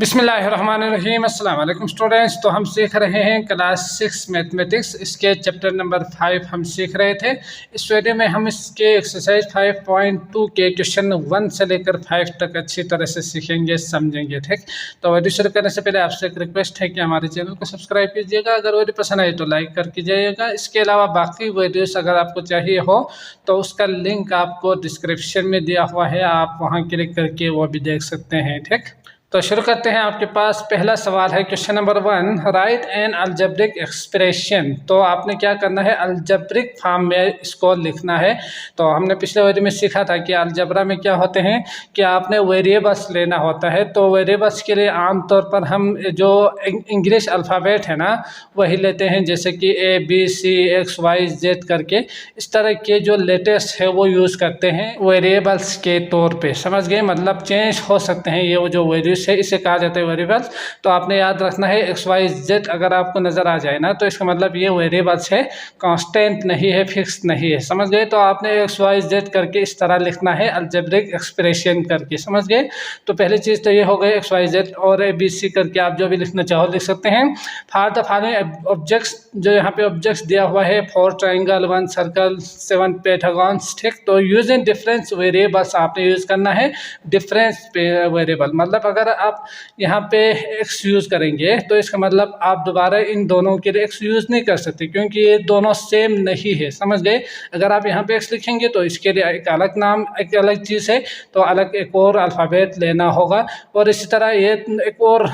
बिस्मिल्लाहिर्रहमानिर्रहीम। अस्सलाम वालेकुम स्टूडेंट्स। तो हम सीख रहे हैं क्लास 6 मैथमेटिक्स, इसके चैप्टर नंबर 5 हम सीख रहे थे। इस वीडियो में हम इसके एक्सरसाइज 5.2 के क्वेश्चन 1 से लेकर 5 तक अच्छी तरह से सीखेंगे, समझेंगे। ठीक, तो वीडियो शुरू करने से पहले आपसे एक रिक्वेस्ट है कि हमारे चैनल को सब्सक्राइब कीजिएगा। अगर वीडियो पसंद आए तो लाइक कर कीजिएगा। इसके अलावा बाकी वीडियोस अगर आपको चाहिए हो तो उसका लिंक आपको डिस्क्रिप्शन में दिया हुआ है, आप वहाँ क्लिक करके वो भी देख सकते हैं। ठीक, तो शुरू करते हैं। आपके पास पहला सवाल है question number 1, right N algebraic expression. तो आपने क्या करना है, अलजेब्रिक फॉर्म में इसको लिखना है। तो हमने पिछले वीडियो में सीखा था कि अलजेब्रा में क्या होते हैं कि आपने वेरिएबल्स लेना होता है। तो वेरिएबल्स के लिए आमतौर पर हम जो इंग्लिश अल्फ़ाबेट है ना वही लेते हैं, जैसे कि ABC XYZ करके इस तरह के जो लेटर्स है वो यूज़ करते हैं वेरिएबल्स के तौर पे। समझ गए, मतलब चेंज हो सकते हैं ये जो वेरिएबल्स है, इसे कहा जाता है वेरिएबल्स। तो आपने याद रखना है XYZ अगर आपको नज़र आ जाए ना तो इसका मतलब ये वेरिएबल्स है, कांस्टेंट नहीं है, फिक्स नहीं है। समझ गए, तो आपने XYZ करके इस तरह लिखना है अलजेब्रिक एक्सप्रेशन करके। समझ गए, तो पहली चीज़ तो ये हो गई XYZ, और ABC करके आप जो भी लिखना चाहो लिख सकते हैं। फॉर द फॉलोइंग ऑब्जेक्ट्स, जो यहाँ पे ऑब्जेक्ट्स दिया हुआ है 4 ट्राइंगल 1 सर्कल 7 पेंटागन्स। ठीक, तो यूजिंग डिफरेंस वेरिएबल्स आपने यूज़ करना है डिफरेंस वेरिएबल। मतलब अगर आप यहाँ पे x यूज़ करेंगे तो इसका मतलब आप दोबारा इन दोनों के लिए x यूज़ नहीं कर सकते, क्योंकि ये दोनों सेम नहीं है। समझ गए, अगर आप यहाँ पे x लिखेंगे तो इसके लिए एक अलग नाम, एक अलग चीज़ है, तो अलग एक और अल्फ़ाबेट लेना होगा। और इसी तरह ये एक और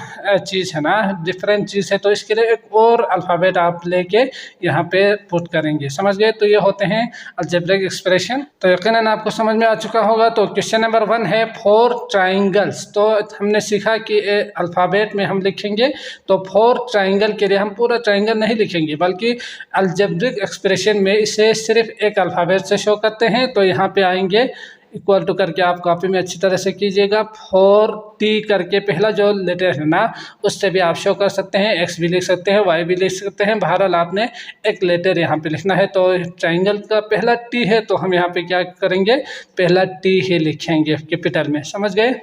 चीज़ है ना, डिफरेंट चीज़ है, तो इसके लिए एक और अल्फ़ाबेट आप लेके यहाँ पे पुट करेंगे। समझ गए, तो ये होते हैं अलजेब्रिक एक्सप्रेशन। तो यकीनन आपको समझ में आ चुका होगा। तो क्वेश्चन नंबर 1 है 4 ट्राइंगल्स। तो हमने सीखा कि अल्फ़ाबेट में हम लिखेंगे तो 4 ट्राइंगल के लिए हम पूरा ट्राइंगल नहीं लिखेंगे, बल्कि अलजेब्रिक एक्सप्रेशन में इसे सिर्फ एक अल्फ़ाबेट से शो करते हैं। तो यहाँ पे आएंगे इक्वल टू करके, आप कॉपी में अच्छी तरह से कीजिएगा। 4T करके पहला जो लेटर है ना उससे भी आप शो कर सकते हैं, X भी लिख सकते हैं, Y भी लिख सकते हैं। बहरहाल आपने एक लेटर यहाँ पे लिखना है। तो ट्राइंगल का पहला T है, तो हम यहाँ पे क्या करेंगे, पहला T ही लिखेंगे कैपिटल में। समझ गए,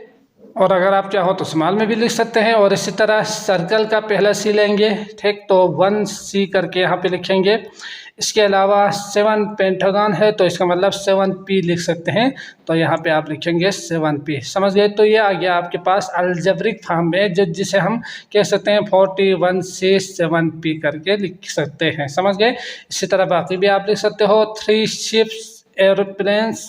और अगर आप चाहो तो स्मॉल में भी लिख सकते हैं। और इसी तरह सर्कल का पहला C लेंगे। ठीक, तो 1C करके यहाँ पे लिखेंगे। इसके अलावा 7 पेंटागन है, तो इसका मतलब 7P लिख सकते हैं, तो यहाँ पे आप लिखेंगे 7P। समझ गए, तो ये आ गया आपके पास अलजेब्रिक फॉर्म में, जिसे हम कह सकते हैं 41C 7P करके लिख सकते हैं। समझ गए, इसी तरह बाकी भी आप लिख सकते हो। 3 शिप्स, एरोप्लेन्स,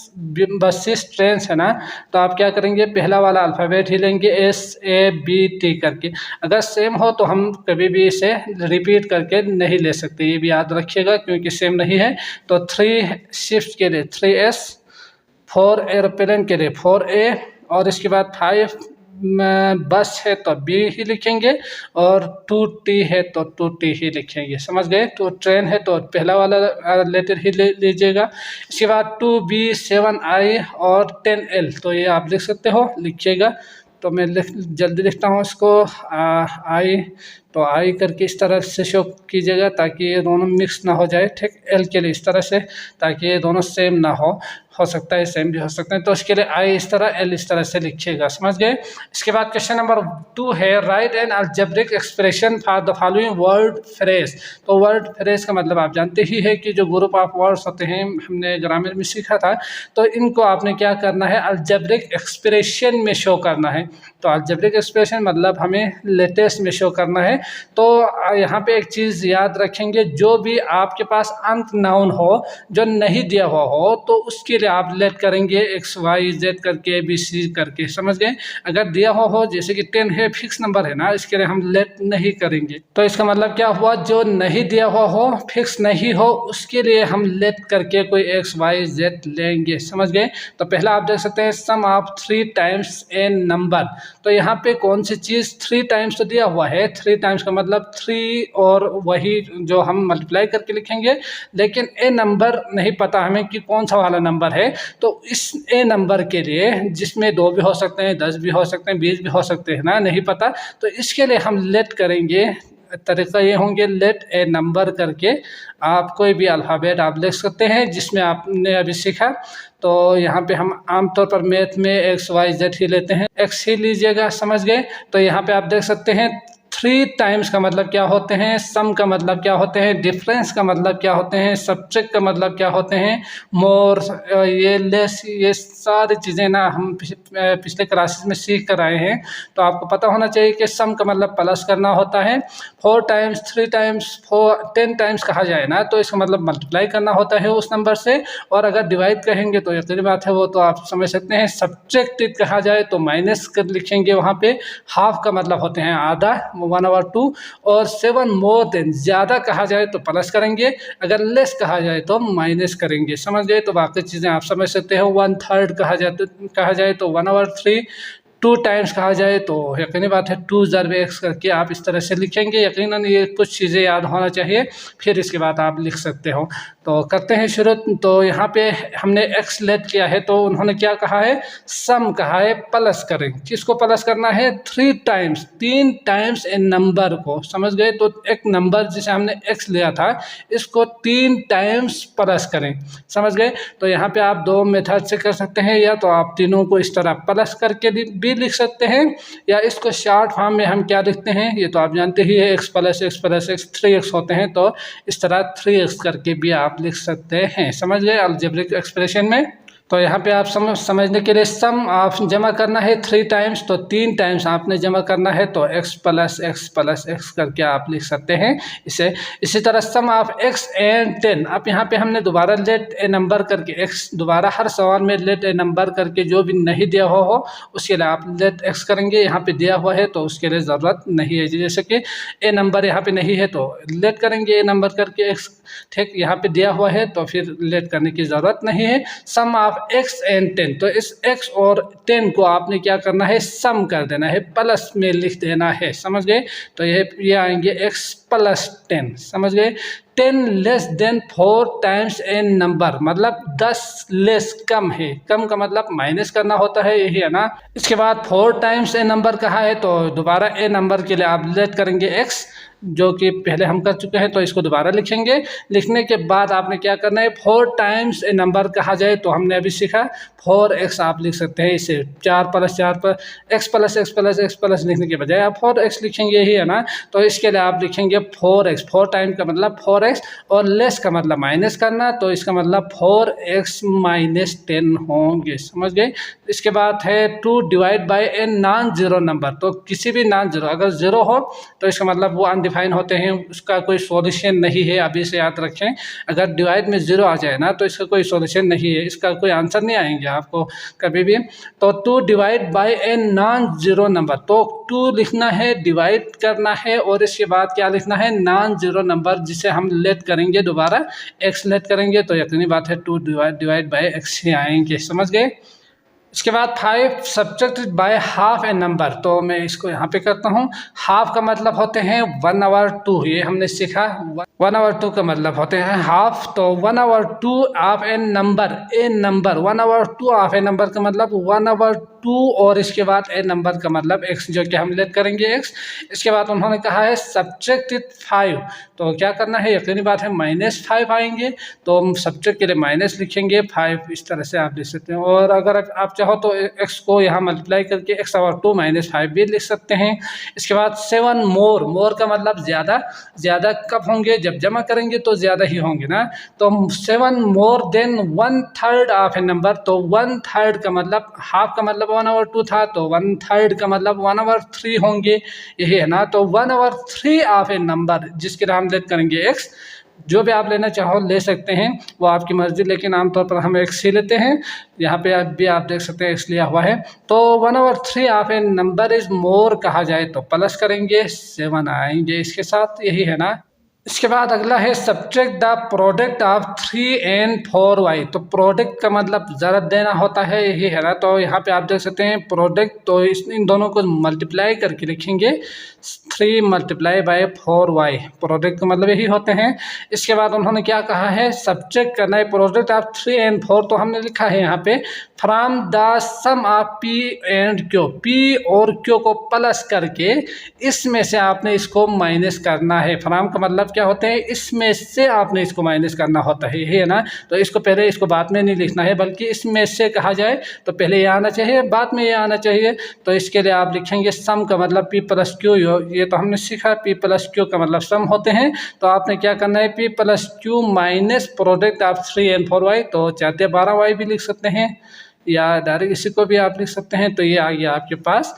बसेस, ट्रेन है ना, तो आप क्या करेंगे, पहला वाला अल्फ़ाबेट ही लेंगे SABT करके। अगर सेम हो तो हम कभी भी इसे रिपीट करके नहीं ले सकते, ये भी याद रखिएगा, क्योंकि सेम नहीं है। तो 3 शिफ्ट के लिए 3S, 4 एरोप्लेन के लिए 4A, और इसके बाद 5 बस है तो B ही लिखेंगे, और 2T है तो 2T ही लिखेंगे। समझ गए, तो ट्रेन है तो पहला वाला लेटर ही ले लीजिएगा। इसके बाद 2B 7I और 10L, तो ये आप लिख सकते हो, लिखिएगा। तो मैं जल्दी लिखता हूँ इसको, I, तो आई करके इस तरह से शो कीजिएगा ताकि ये दोनों मिक्स ना हो जाए। ठीक, एल के लिए इस तरह से, ताकि ये दोनों सेम ना हो सकता है सेम भी हो सकते हैं, तो इसके लिए आई इस तरह, एल इस तरह से लिखिएगा। समझ गए। इसके बाद क्वेश्चन नंबर 2 है right N algebraic expression for the following word phrase. तो वर्ड फ्रेज का मतलब आप जानते ही है कि जो ग्रुप ऑफ वर्ड्स होते हैं, हमने ग्रामर में सीखा था। तो इनको आपने क्या करना है, अलजेब्रिक एक्सप्रेशन में शो करना है। तो अलजेब्रिक एक्सप्रेशन मतलब हमें लेटेस्ट में शो करना है। तो यहाँ पे एक चीज़ याद रखेंगे, जो भी आपके पास अंत नाउन हो जो नहीं दिया हुआ हो तो उसके लिए आप लेट करेंगे XYZ करके ABC करके। समझ गए, अगर दिया हुआ हो जैसे कि 10 है, फिक्स नंबर है ना, इसके लिए हम लेट नहीं करेंगे। तो इसका मतलब क्या हुआ, जो नहीं दिया हुआ हो, फिक्स नहीं हो, उसके लिए हम लेट करके कोई XYZ लेंगे। समझ गए, तो पहला आप देख सकते हैं सम ऑफ 3 टाइम्स ए नंबर। तो यहाँ पे कौन सी चीज़ 3 टाइम्स तो दिया हुआ है, 3 टाइम्स का मतलब 3 और वही जो हम मल्टीप्लाई करके लिखेंगे, लेकिन ए नंबर नहीं पता हमें कि कौन सा वाला नंबर है। तो इस ए नंबर के लिए, जिसमें 2 भी हो सकते हैं, 10 भी हो सकते हैं, 20 भी हो सकते हैं ना, नहीं पता, तो इसके लिए हम लेट करेंगे तरीका ये होंगे, लेट ए नंबर करके आप कोई भी अल्फ़ाबेट आप लिख सकते हैं जिसमें आपने अभी सीखा। तो यहाँ पे हम आमतौर पर मैथ में एक्स वाई जेड ही लेते हैं, एक्स ही लीजिएगा, समझ गए। तो यहाँ पे आप देख सकते हैं 3 टाइम्स का मतलब क्या होते हैं, सम का मतलब क्या होते हैं, डिफरेंस का मतलब क्या होते हैं, सब्ट्रैक्ट का मतलब क्या होते हैं, मोर, ये लेस, ये सारी चीज़ें ना हम पिछले क्लासेस में सीख कर आए हैं। तो आपको पता होना चाहिए कि सम का मतलब प्लस करना होता है, 4 टाइम्स, 3 टाइम्स, 10 टाइम्स कहा जाए ना तो इसका मतलब मल्टीप्लाई करना होता है उस नंबर से। और अगर डिवाइड कहेंगे तो यकीनी बात है वो तो आप समझ सकते हैं। सब्ट्रैक्टेड कहा जाए तो माइनस कर लिखेंगे वहाँ पे। हाफ का मतलब होते हैं आधा, 1/2। और 7 मोर देन, ज़्यादा कहा जाए तो प्लस करेंगे, अगर लेस कहा जाए तो माइनस करेंगे, समझ गए। तो बाकी चीज़ें आप समझ सकते हैं। 1/3 कहा जाए तो 1/3, 2 टाइम्स कहा जाए तो यकीनी बात है 2 ज़रब एक्स करके आप इस तरह से लिखेंगे। यकीनन ये कुछ चीज़ें याद होना चाहिए, फिर इसके बाद आप लिख सकते हो। तो करते हैं शुरू। तो यहाँ पे हमने एक्स लेट किया है तो उन्होंने क्या कहा है, सम कहा है, प्लस करें। किसको प्लस करना है, 3 टाइम्स, 3 टाइम्स इन नंबर को, समझ गए। तो एक नंबर जिसे हमने एक्स लिया था इसको 3 टाइम्स प्लस करें, समझ गए। तो यहाँ पे आप 2 मेथड से कर सकते हैं, या तो आप तीनों को इस तरह प्लस करके भी लिख सकते हैं, या इसको शॉर्ट फॉर्म में हम क्या लिखते हैं ये तो आप जानते ही है, x plus x plus x 3x होते हैं। तो इस तरह 3x करके भी आप लिख सकते हैं, समझ गए, अलजेब्रिक एक्सप्रेशन में। तो यहाँ पे आप समझने के लिए सम आप जमा करना है 3 टाइम्स, तो 3 टाइम्स आपने जमा करना है तो x प्लस एक्स करके आप लिख सकते हैं इसे। इसी तरह सम आप x एंड 10, अब यहाँ पे हमने दोबारा लेट ए नंबर करके x, दोबारा हर सवाल में लेट ए नंबर करके जो भी नहीं दिया हो उसके लिए आप लेट x करेंगे। यहाँ पे दिया हुआ है तो उसके लिए ज़रूरत नहीं है, जैसे कि ए नंबर यहाँ पे नहीं है तो लेट करेंगे ए नंबर करके x, ठीक। यहाँ पे दिया हुआ है तो फिर लेट करने की ज़रूरत नहीं है। सम आप x एंड 10, तो इस x और 10 को आपने क्या करना है, सम कर देना है, प्लस में लिख देना है, समझ गए। तो ये आएंगे x प्लस 10, समझ गए। 10 less than 4 times an number, मतलब 10 लेस कम है, कम का मतलब माइनस करना होता है, यही है ना। इसके बाद 4 टाइम्स ए नंबर कहा है तो दोबारा ए नंबर के लिए आप लेट करेंगे x, जो कि पहले हम कर चुके हैं, तो इसको दोबारा लिखेंगे। लिखने के बाद आपने क्या करना है, 4 टाइम्स ए नंबर कहा जाए तो हमने अभी सीखा 4x आप लिख सकते हैं इसे, 4 प्लस 4 पर x प्लस एक्स प्लस लिखने के बजाय आप 4x लिखेंगे, यही है ना। तो इसके लिए आप लिखेंगे 4x, 4 टाइम का मतलब 4x, और लेस का मतलब माइनस करना, तो इसका मतलब 4x माइनस 10 होंगे, समझ गए। इसके बाद है 2 divide by a non zero number, तो किसी भी नॉन जीरो, अगर जीरो हो तो इसका मतलब वो अनडिफाइन होते हैं, उसका कोई सॉल्यूशन नहीं है, अभी से याद रखें। अगर डिवाइड में जीरो आ जाए ना तो इसका कोई सॉल्यूशन नहीं है, इसका कोई आंसर नहीं आएंगे आपको कभी भी। तो 2 divide by a non zero number, तो 2 लिखना है, डिवाइड करना है, और इसके बाद क्या लिखना है, नॉन जीरो नंबर जिसे हम लेट करेंगे, दोबारा एक्स लेट करेंगे तो यकीनी बात है 2 डिवाइड बाई एक्स ही आएंगे, समझ गए। इसके बाद 5 subtracted by half A number, तो मैं इसको यहाँ पे करता हूँ। हाफ का मतलब होते हैं 1/2, ये हमने सीखा, 1/2 का मतलब होते हैं हाफ। तो 1/2 of A number, 1/2 of A number का मतलब 1/2, और इसके बाद ए नंबर का मतलब x, जो कि हम लेट करेंगे x। इसके बाद उन्होंने कहा है सब्ट्रैक्टेड 5, तो क्या करना है, यकीनी बात है -5 आएंगे, तो हम सब्ट्रैक्ट के लिए माइनस लिखेंगे 5, इस तरह से आप लिख सकते हैं। और अगर आप चाहो तो x को यहाँ मल्टीप्लाई करके x/2 -5 भी लिख सकते हैं। इसके बाद 7 मोर का मतलब ज़्यादा कब होंगे, जब जमा करेंगे तो ज़्यादा ही होंगे ना। तो 7 more than 1/3 of A number, तो 1/3 का मतलब, हाफ का मतलब 1/2 था, तो 1/3 का मतलब 1/3 होंगे, यही है ना। तो 1/3 ऑफ ए नंबर जिसके नाम लेट करेंगे x, जो भी आप लेना चाहो ले सकते हैं, वो आपकी मर्जी, लेकिन आमतौर पर हम x ही लेते हैं। यहाँ पे आप देख सकते हैं x लिया हुआ है। तो 1/3 of A number is more कहा जाए तो प्लस करेंगे, 7 आएंगे इसके साथ, यही है ना। इसके बाद अगला है subtract the product of 3 and 4y। तो प्रोडक्ट का मतलब ज़रा देना होता है, यही है ना। तो यहाँ पे आप देख सकते हैं प्रोडक्ट, तो इन दोनों को मल्टीप्लाई करके लिखेंगे 3 × 4y। प्रोडक्ट का मतलब यही होते हैं। इसके बाद उन्होंने क्या कहा है, सब्ट्रैक्ट करना है प्रोडक्ट ऑफ 3 and 4। तो हमने लिखा है यहाँ पे from the sum of p and q, p और q को प्लस करके इसमें से आपने इसको माइनस करना है। फ्रॉम का मतलब क्या होते हैं, इसमें से आपने इसको माइनस करना होता है, ये है ना। तो इसको पहले, इसको बाद में नहीं लिखना है, बल्कि इसमें से कहा जाए तो पहले ये आना चाहिए, बाद में ये आना चाहिए। तो इसके लिए आप लिखेंगे सम का मतलब p + q। ये तो हमने सीखा, p + q का मतलब सम होते हैं। तो आपने क्या करना है, p + q minus product of 3 and 4y। तो चाहते 12y भी लिख सकते हैं या डायरेक्ट इसी को भी आप लिख सकते हैं। तो ये आ गया आपके पास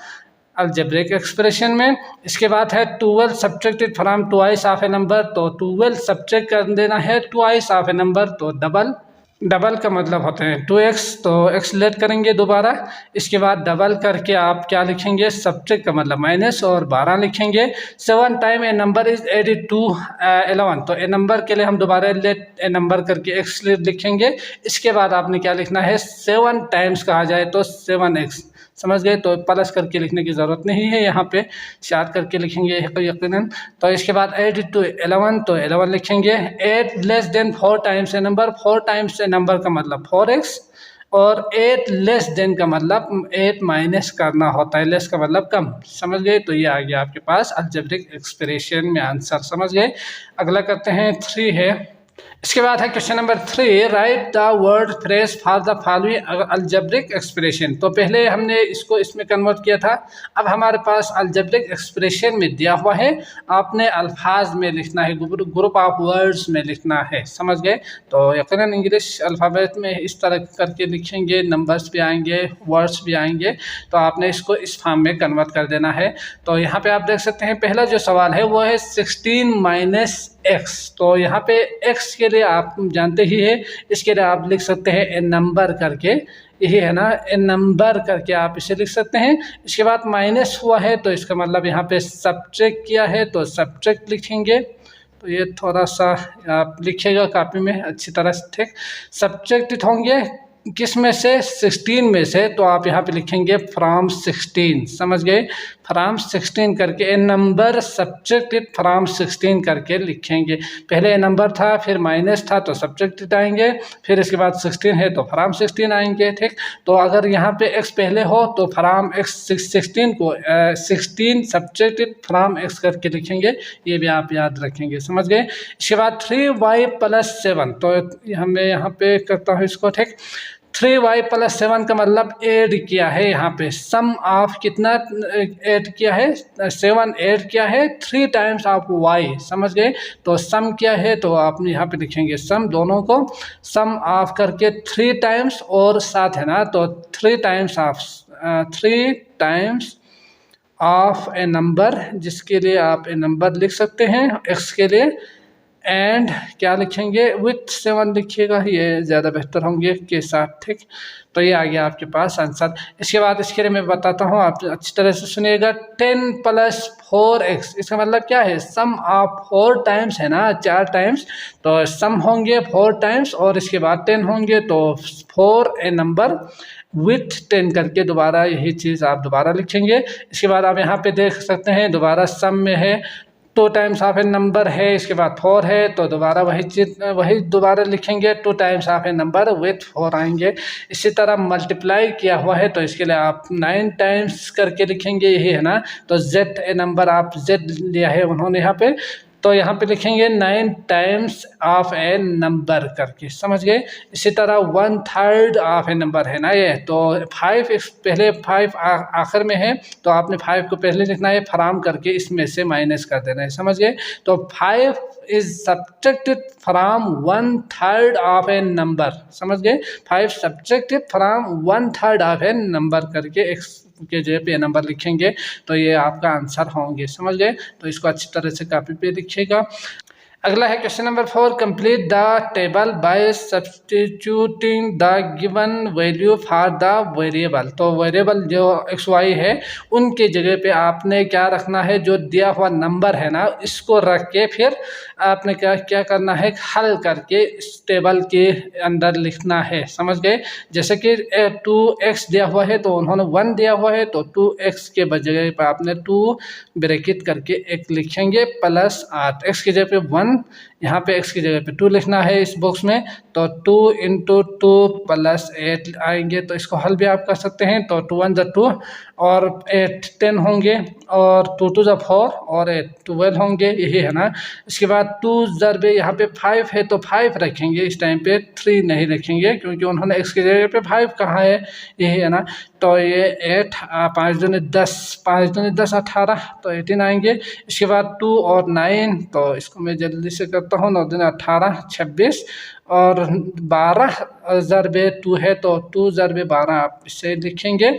अलजेब्रिक एक्सप्रेशन में। इसके बाद है 12 subtracted from twice of A number. तो 12 सब्ट्रैक्ट कर देना है ट्वाइस ऑफ ए नंबर। तो डबल का मतलब होते हैं 2x। तो x लेट करेंगे दोबारा, इसके बाद डबल करके आप क्या लिखेंगे, सब्ट्रैक्ट का मतलब माइनस और 12 लिखेंगे। 7 time a number is added to 11। तो ए नंबर के लिए हम दोबारा लेट ए नंबर करके x लिखेंगे। इसके बाद आपने क्या लिखना है, 7 टाइम्स कहा जाए तो 7x। समझ गए। तो प्लस करके लिखने की ज़रूरत नहीं है, यहाँ पे शार्ट करके लिखेंगे यकीनन। तो इसके बाद 8 × 11, तो 11 लिखेंगे। 8 < 4 टाइम्स ए नंबर। 4 टाइम्स ए नंबर का मतलब 4x, और 8 < का मतलब 8 माइनस करना होता है, लेस का मतलब कम। समझ गए। तो ये आ गया आपके पास अलजेब्रिक एक्सप्रेशन में आंसर। समझ गए। अगला करते हैं 3 है। इसके बाद है question number 3, right the word phrase for the following algebraic expression. तो पहले हमने इसको इसमें कन्वर्ट किया था, अब हमारे पास अलजेब्रिक एक्सप्रेशन में दिया हुआ है, आपने अल्फाज में लिखना है, ग्रुप ऑफ वर्ड्स में लिखना है। समझ गए। तो यकीनन इंग्लिश अल्फ़ाबेट में इस तरह करके लिखेंगे, नंबर्स भी आएंगे, वर्ड्स भी आएंगे। तो आपने इसको इस फॉर्म में कन्वर्ट कर देना है। तो यहाँ पे आप देख सकते हैं पहला जो सवाल है वो है 16 - x। तो यहाँ पे x के लिए आप जानते ही है, इसके लिए आप लिख सकते हैं ए नंबर करके, यही है ना, ए नंबर करके आप इसे लिख सकते हैं। इसके बाद माइनस हुआ है तो इसका मतलब यहाँ पे सब्ट्रैक्ट किया है, तो सब्ट्रैक्ट लिखेंगे। तो ये थोड़ा सा आप लिखिएगा कॉपी में अच्छी तरह से, ठीक। सब्ट्रैक्टेड होंगे किस में से, 16 में से। तो आप यहाँ पे लिखेंगे फ्रॉम 16। समझ गए। फ्रॉम 16 करके ए नंबर सब्ट्रैक्टेड फ्रॉम 16 करके लिखेंगे। पहले ए नंबर था, फिर माइनस था तो सब्ट्रैक्टेड आएंगे, फिर इसके बाद 16 है तो फ्रॉम 16 आएंगे, ठीक। तो अगर यहाँ पे x पहले हो तो फ्रॉम x 16 को 16 सब्ट्रैक्टेड फ्रॉम x करके लिखेंगे। ये भी आप याद रखेंगे। समझ गए। इसके बाद 3y + 7। तो हमें यहाँ पे करता हूँ इसको, ठीक। 3y + 7 का मतलब ऐड किया है, यहाँ पे सम ऑफ कितना ऐड किया है, 7 ऐड किया है 3 टाइम्स ऑफ y। समझ गए। तो सम क्या है, तो आप यहाँ पे लिखेंगे सम, दोनों को सम ऑफ करके 3 टाइम्स और साथ है ना, तो 3 टाइम्स ऑफ ए नंबर, जिसके लिए आप ए नंबर लिख सकते हैं x के लिए। एंड क्या लिखेंगे, विथ 7 लिखिएगा, ये ज़्यादा बेहतर होंगे के साथ, ठीक। तो ये आ गया आपके पास आंसर। इसके बाद इसके लिए मैं बताता हूँ, आप अच्छी तरह से सुनिएगा। 10 + 4x, इसका मतलब क्या है, सम ऑफ 4 टाइम्स है ना, 4 टाइम्स। तो सम होंगे 4 टाइम्स और इसके बाद 10 होंगे, तो 4 ए नंबर विथ 10 करके दोबारा यही चीज़ आप दोबारा लिखेंगे। इसके बाद आप यहाँ पे देख सकते हैं दोबारा सम में है 2 टाइम्स ऑफ ए नंबर है, इसके बाद 4 है, तो दोबारा वही दोबारा लिखेंगे 2 times of A number with 4 आएंगे। इसी तरह मल्टीप्लाई किया हुआ है तो इसके लिए आप 9 टाइम्स करके लिखेंगे, यही है ना। तो z ए नंबर आप z लिया है उन्होंने यहाँ पे, तो यहाँ पे लिखेंगे 9 टाइम्स ऑफ ए नंबर करके। समझ गए। इसी तरह 1/3 ऑफ ए नंबर है ना ये, तो 5 पहले 5 आखिर में है, तो आपने 5 को पहले लिखना है, फ्रॉम करके इसमें से माइनस कर देना है। समझ गए। तो 5 is subtracted from 1/3 of A number. समझ गए। 5 subtracted from 1/3 of A number करके x के जगह पे नंबर लिखेंगे, तो ये आपका आंसर होंगे। समझ गए। तो इसको अच्छी तरह से कॉपी पे लिखिएगा। अगला है question number 4, complete the table by substituting the given value for the variable. तो वेरिएबल जो XY है उनके जगह पे आपने क्या रखना है, जो दिया हुआ नंबर है ना, इसको रख के फिर आपने क्या क्या करना है, हल करके इस टेबल के अंदर लिखना है, समझ गए। जैसे कि 2x दिया हुआ है तो उन्होंने 1 दिया हुआ है तो 2x के बजाय पर आपने 2 ब्रैकेट करके एक लिखेंगे प्लस 8, x की जगह पे 1, यहाँ पे x की जगह पे 2 लिखना है इस बॉक्स में। तो 2 इंटू 2 प्लस 8 आएंगे, तो इसको हल भी आप कर सकते हैं। तो 2 1 = 2 और 8 10 होंगे और 2 2 = 4 और 8 12 होंगे, यही है ना। इसके बाद 2 ज़रबे यहाँ पे 5 है तो 5 रखेंगे, इस टाइम पे 3 नहीं रखेंगे क्योंकि उन्होंने x की जगह पे 5 कहा है, यही है ना। तो ये 8 5 दूनी 10, 5 दूनी 10 18, तो 18 आएंगे। इसके बाद 2 और 9, तो इसको मैं जल्दी से करता हूँ, 9 दूनी 18 26 और 12 ज़रबे 2 है तो 2 ज़रबे 12 आप इसे लिखेंगे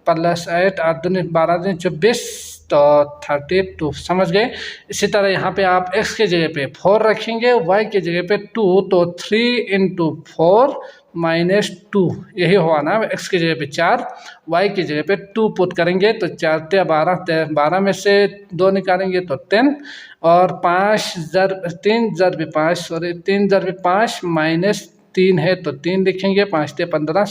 प्लस 8 8 दूनी 12 दूनी 24 तो 32, समझ गए। इसी तरह यहाँ पे आप x के जगह पे 4 रखेंगे, y के जगह पे 2, तो 3 इंटू 4 माइनस 2, यही हुआ ना। x की जगह पे 4, y की जगह पे 2 पुट करेंगे तो 4 × 12, 12 में से 2 निकालेंगे तो 10 और 3 ज़रबे 5 माइनस 3 है तो 3 लिखेंगे, 5 × 15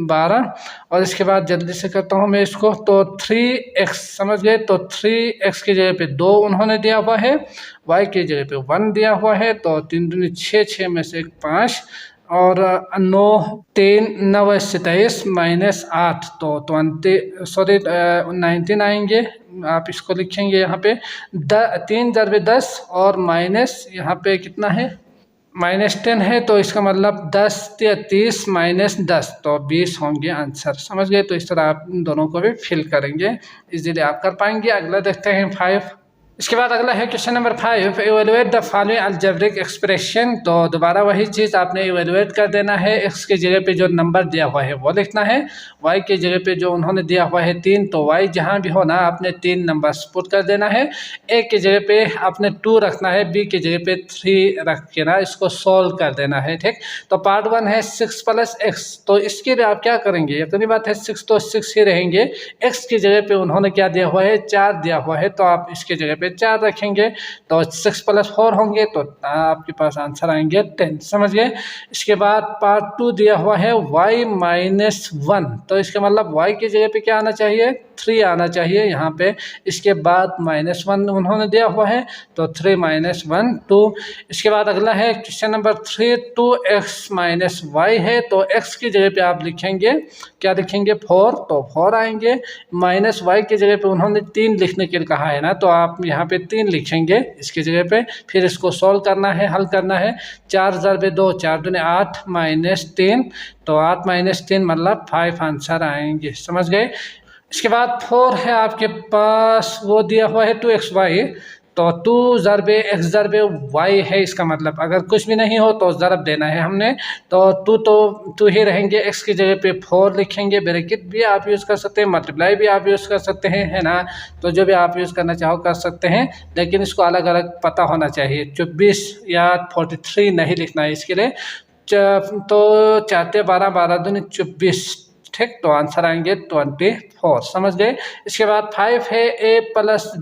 12 और इसके बाद जल्दी से करता हूँ मैं इसको। तो 3x, समझ गए। तो 3x की जगह पे 2 उन्होंने दिया हुआ है, y की जगह पे 1 दिया हुआ है तो 3 दूनी 6, 6 में से 5 और 9 3 9 27 माइनस 8 तो 19 आएंगे। आप इसको लिखेंगे यहाँ पे 3 ज़रबे 10 और माइनस यहाँ पे कितना है, -10 है तो इसका मतलब 10 या 30 माइनस 10 तो 20 होंगे आंसर, समझ गए। तो इस तरह आप दोनों को भी फिल करेंगे, इजीली आप कर पाएंगे। अगला देखते हैं 5। इसके बाद अगला है question number 5, evaluate the following algebraic expression. तो दोबारा वही चीज़ आपने इवेलुएट कर देना है। x की जगह पे जो नंबर दिया हुआ है वो लिखना है, y की जगह पे जो उन्होंने दिया हुआ है 3 तो y जहाँ भी हो ना आपने 3 नंबर पुट कर देना है। a की जगह पे आपने 2 रखना है, b की जगह पे 3 रख के ना इसको सॉल्व कर देना है, ठीक। तो पार्ट 1 है 6 + x, तो इसके लिए आप क्या करेंगे, इतनी बात है 6 तो 6 ही रहेंगे। x की जगह पे उन्होंने क्या दिया हुआ है, 4 दिया हुआ है तो आप इसके जगह पे 4 रखेंगे तो 6 + 4 होंगे तो आपके पास आंसर आएंगे 10, समझ गए। इसके बाद पार्ट 2 दिया हुआ है y - 1, तो इसका मतलब y की जगह पे क्या आना चाहिए, 3 आना चाहिए यहाँ पे। इसके बाद -1 उन्होंने दिया हुआ है तो 3 - 1 2। इसके बाद अगला है क्वेश्चन नंबर 3, 2x - y है तो x की जगह पे आप लिखेंगे, क्या लिखेंगे, 4 तो 4 आएंगे। माइनस y की जगह पे उन्होंने 3 लिखने के लिए कहा है ना, तो आप यहाँ पे 3 लिखेंगे इसकी जगह पे। फिर इसको सॉल्व करना है, हल करना है। 4 ज़रबे 2, 4 दूनी 8 -3 तो 8 - 3 मतलब 5 आंसर आएंगे, समझ गए। इसके बाद 4 है आपके पास, वो दिया हुआ है 2xy, तो 2 ज़रबे x ज़रबे y है। इसका मतलब अगर कुछ भी नहीं हो तो ज़रब देना है हमने, तो 2 ही रहेंगे। x की जगह पे 4 लिखेंगे, ब्रैकेट भी आप यूज़ कर सकते हैं, मल्टीप्लाई भी आप यूज़ कर सकते हैं, है ना। तो जो भी आप यूज़ करना चाहो कर सकते हैं, लेकिन इसको अलग अलग पता होना चाहिए। 24 या 43 नहीं लिखना है इसके लिए। तो 4 × 12 12 दूनी 24, ठीक। तो आंसर आएंगे 24, समझ गए। इसके बाद 5 है a +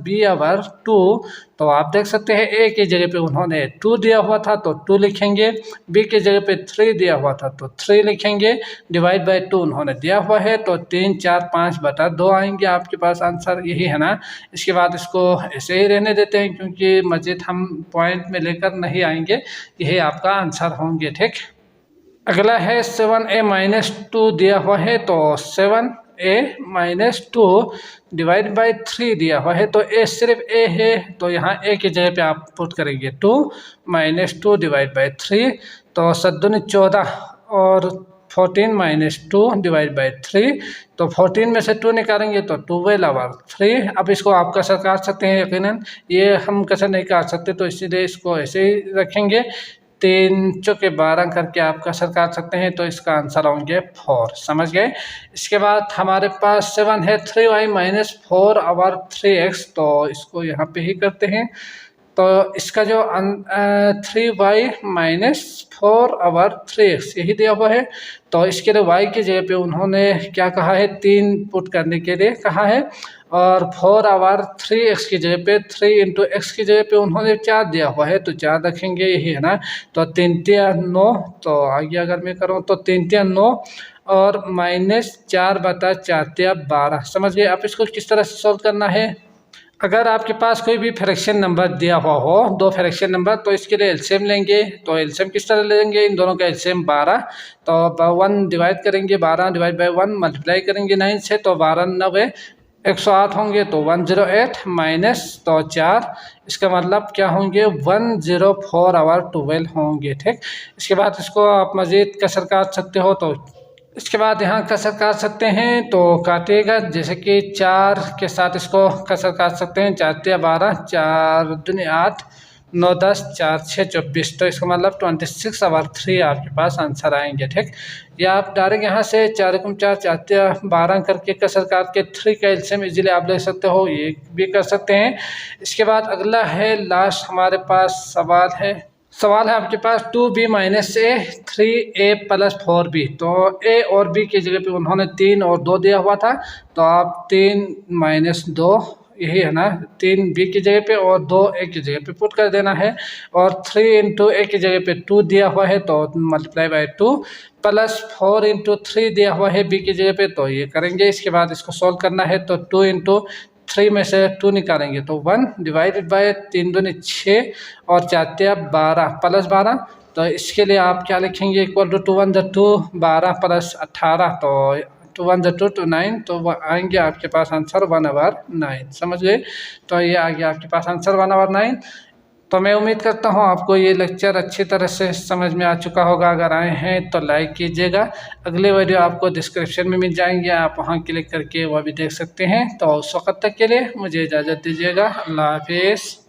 b/2, तो आप देख सकते हैं a की जगह पे उन्होंने 2 दिया हुआ था तो 2 लिखेंगे, b की जगह पे 3 दिया हुआ था तो 3 लिखेंगे, डिवाइड बाय 2 उन्होंने दिया हुआ है तो 3 4 5/2 आएंगे आपके पास आंसर, यही है ना। इसके बाद इसको ऐसे ही रहने देते हैं क्योंकि मजीद हम पॉइंट में लेकर नहीं आएंगे, यही आपका आंसर होंगे, ठीक। अगला है 7a - 2 दिया हुआ है तो 7a - 2 डिवाइड बाय 3 दिया हुआ है तो a सिर्फ a है तो यहाँ a की जगह पे आप पुट करेंगे 2 - 2 डिवाइड बाय 3 तो 7 दूनी 14 और 14 - 2 डिवाइड बाय 3 तो 14 में से 2 निकालेंगे तो 12/3। अब इसको आप कसर काट सकते हैं, यकीनन ये हम कसर नहीं काट सकते तो इसीलिए इसको ऐसे ही रखेंगे। 3 चौके 12 करके आप कसर काट सकते हैं तो इसका आंसर होंगे 4, समझ गए। इसके बाद हमारे पास 7 है 3y - 4/3x, तो इसको यहाँ पे ही करते हैं। तो इसका जो 3y - 4/3x यही दिया हुआ है, तो इसके लिए y की जगह पे उन्होंने क्या कहा है, 3 पुट करने के लिए कहा है और 4 आवर 3x की जगह पे 3 इंटू एक्स की जगह पे उन्होंने 4 दिया हुआ है, तो 4 रखेंगे, यही है ना। तो 3 तिया 9, तो आगे अगर मैं करूँ तो 3 तिया 9 और -4/4 तिया 12। समझ गए। आप इसको किस तरह से सॉल्व करना है। अगर आपके पास कोई भी फ्रैक्शन नंबर दिया हुआ हो, दो फ्रैक्शन नंबर, तो इसके लिए एलसीएम लेंगे। तो एलसीएम किस तरह लेंगे, इन दोनों का एलसीएम 12, तो 1 डिवाइड करेंगे, 12 डिवाइड बाई 1 मल्टीप्लाई करेंगे 9 से, तो 12 9 108 होंगे, तो 108 माइनस तो 4, इसका मतलब क्या होंगे 104 आवर 12 होंगे। ठीक। इसके बाद इसको आप मज़ीद कसर काट सकते हो, तो इसके बाद यहाँ कसर काट सकते हैं, तो काटिएगा जैसे कि 4 के साथ इसको कसर काट सकते हैं। 4 तिया 12, 4 दूनी 8, 9 10, 4 6 24, तो इसका मतलब 26 आवर 3 आपके पास आंसर आएंगे। ठीक। या आप डायरेक्ट यहाँ से 4 एकम 4, 4 तिया 12 करके कसर काट के 3 का एलसीएम इजीली आप ले सकते हो, ये भी कर सकते हैं। इसके बाद अगला है लास्ट हमारे पास सवाल है आपके पास 2b माइनस ए 3a प्लस 4b। तो a और b की जगह पे उन्होंने 3 और 2 दिया हुआ था, तो आप 3 माइनस 2, यही है ना, 3b की जगह पे और 2 a की जगह पे पुट कर देना है। और 3 इंटू a की जगह पे 2 दिया हुआ है, तो मल्टीप्लाई बाई 2, प्लस 4 इंटू 3 दिया हुआ है b की जगह पे, तो ये करेंगे। इसके बाद इसको सॉल्व करना है, तो 2 इंटू 3 में से 2 निकालेंगे, तो 1 डिवाइडेड बाय 3 दूनी 6 और 4 तिया 12 प्लस 12, तो इसके लिए आप क्या लिखेंगे, इक्वल टू 2 1 2 12 प्लस 18, तो 2 1 2 2 9, तो वो आएंगे आपके पास आंसर 1/9। समझ गए। तो ये आ गया आपके पास आंसर 1/9। तो मैं उम्मीद करता हूँ आपको ये लेक्चर अच्छी तरह से समझ में आ चुका होगा। अगर आए हैं तो लाइक कीजिएगा। अगले वीडियो आपको डिस्क्रिप्शन में मिल जाएंगे, आप वहाँ क्लिक करके वह भी देख सकते हैं। तो उस वक्त तक के लिए मुझे इजाज़त दीजिएगा। अल्लाह हाफिज़।